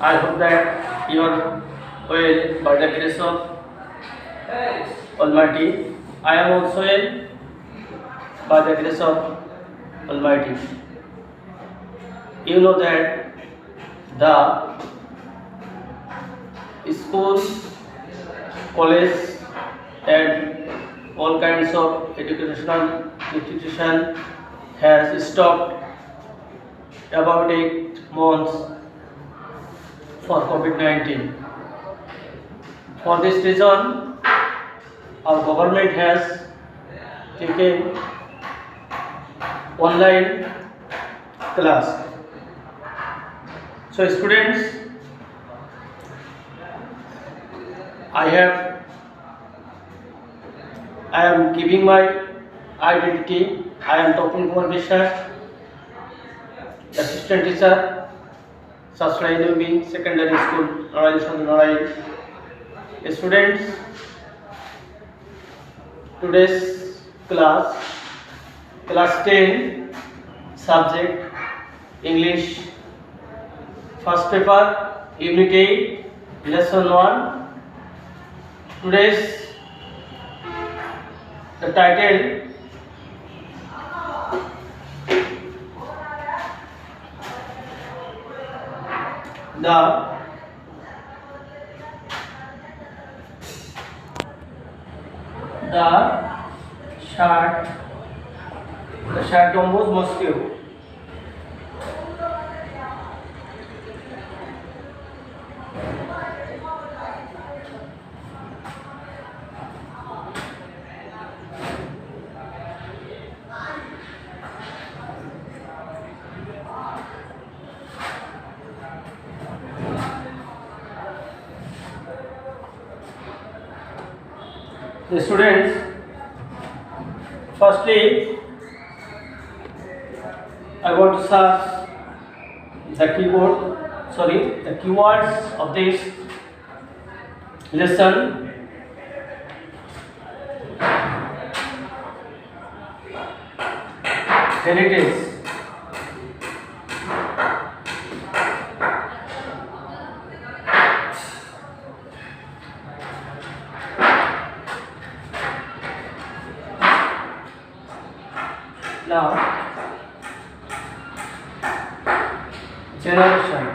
I hope that you are well by the grace of Almighty. I am also well by the grace of Almighty. You know that the school, college, and all kinds of educational institution has stopped about 8 months for COVID-19. For this reason, our government has taken online class. So students, I am giving my identity. I am talking Kumar Mishra, assistant teacher, Sastra Inumi Secondary School, Narai. Students, today's class 10, subject English, first paper, Unit 8, Lesson 1. Today's the title the Shardomos mosquito. The students, firstly, I want to search the keywords of this lesson. Heritage. Now, generation.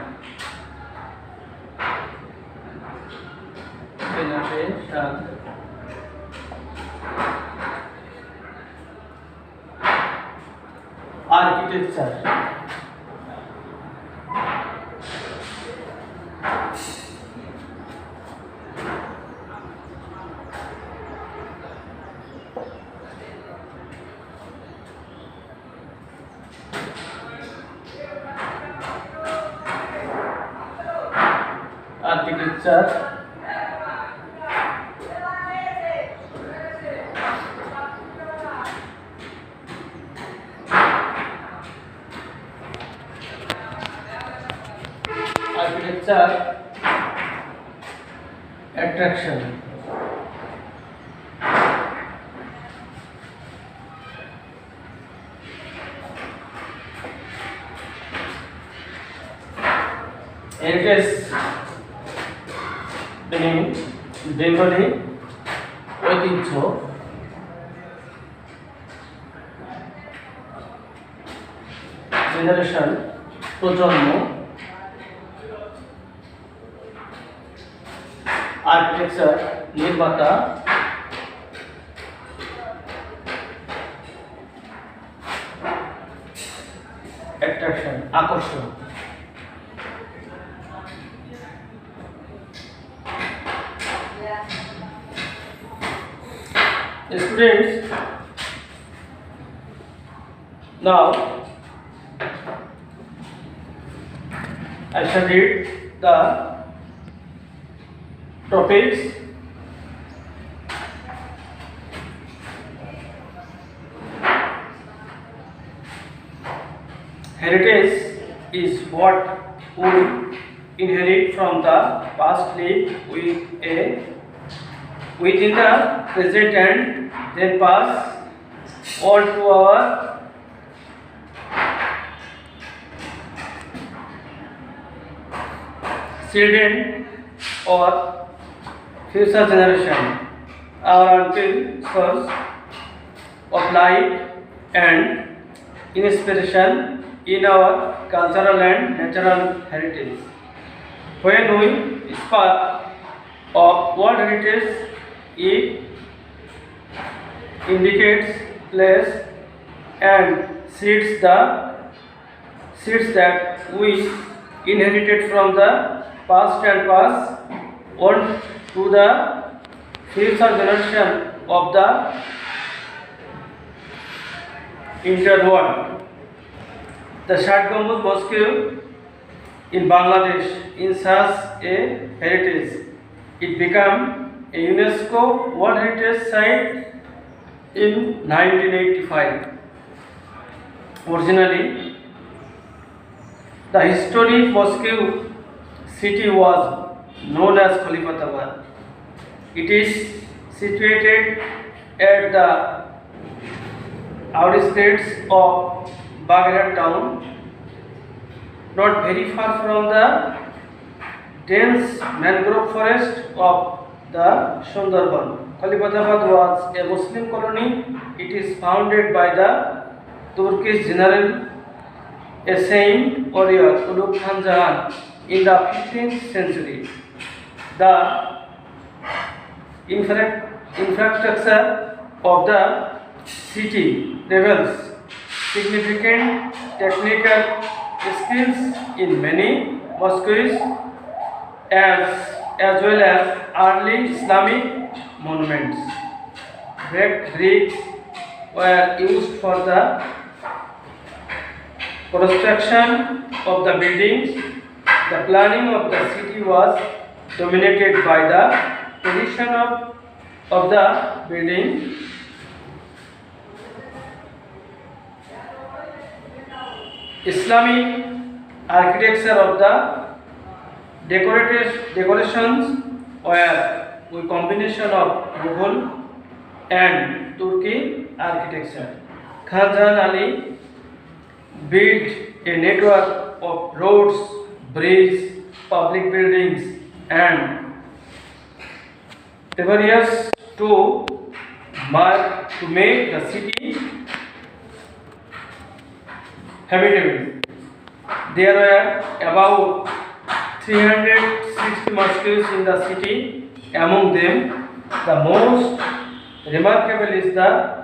Architecture. Architecture, attraction. Heritage meaning Bengali ঐতিহ্য, generation প্রজন্ম, architecture নির্মাতা, attraction আকর্ষণ। Students, now I shall read the topics. Heritage is what we inherit from the past, live within the present and then pass on to our children or future generation are until source of light and inspiration in our cultural and natural heritage. When we speak of World Heritage, it indicates place and seeds that we inherited from the past and pass on to the future generation of the entire world. The Shad Gambuz Mosque in Bangladesh is such a heritage. It became a UNESCO World Heritage Site in 1985. Originally, the historic mosque city was known as Khalifatabad. It is situated at the outskirts of Baghdad town, not very far from the dense mangrove forest of the Sundarban. Khalifatabad was a Muslim colony. It is founded by the Turkish general, a saint warrior Ulugh Khan Jahan in the 15th century. The infrastructure of the city reveals significant technical skills in many mosques as well as early Islamic monuments. Red bricks were used for the construction of the buildings. The planning of the city was dominated by the position of the building. Islamic architecture of the decorations were a combination of Mughal and Turkey architecture. Khan Jahan Ali built a network of roads, bridges, public buildings, and rivers to make the city habitable. There were about 360 mosques in the city. Among them, the most remarkable is the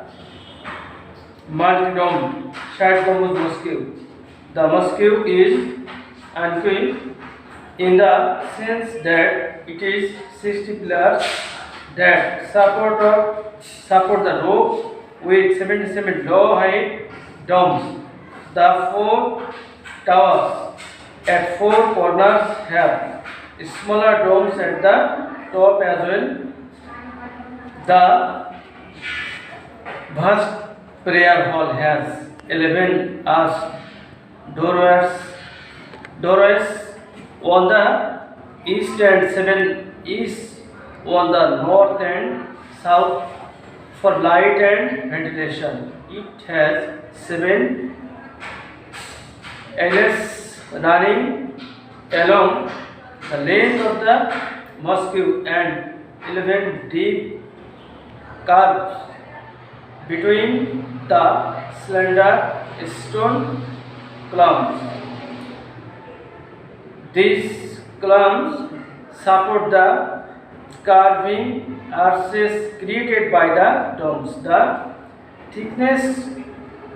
multi-domed Shad Gambuz Mosque. The mosque is unique in the sense that it is 60 pillars that support the roof with 77 low-height domes. The four towers at four corners have smaller domes at the top as well. The vast prayer hall has 11 arched doorways on the east and 7 east on the north and south for light and ventilation. It has 7 alleys running along the length of the mosque and 11 deep curves between the slender stone columns. These columns support the carving arches created by the domes. The thickness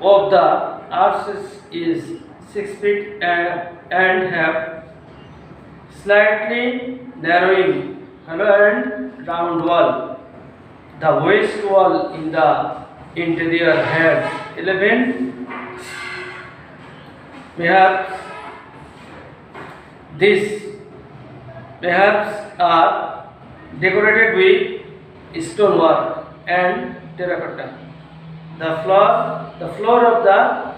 of the arches is 6 feet and have slightly narrowing hollow and round wall. The west wall in the interior has 11 perhaps. These perhaps are decorated with stonework and terracotta. The floor of the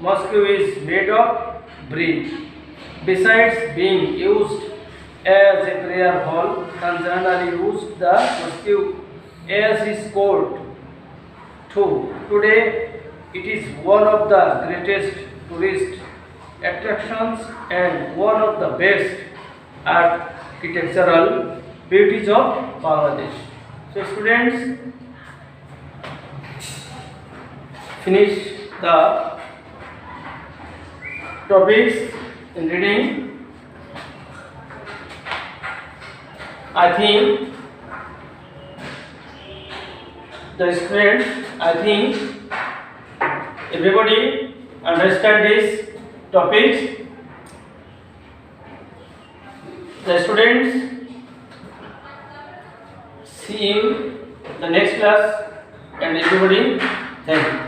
mosque is made of brick. Besides being used as a prayer hall, Khan Jahan Ali used the mosque as his court too. Today, it is one of the greatest tourist attractions and one of the best architectural beauties of Bangladesh. So students, finish the topics in reading. I think everybody understand these topics. The students, see you in the next class, and everybody, thank you.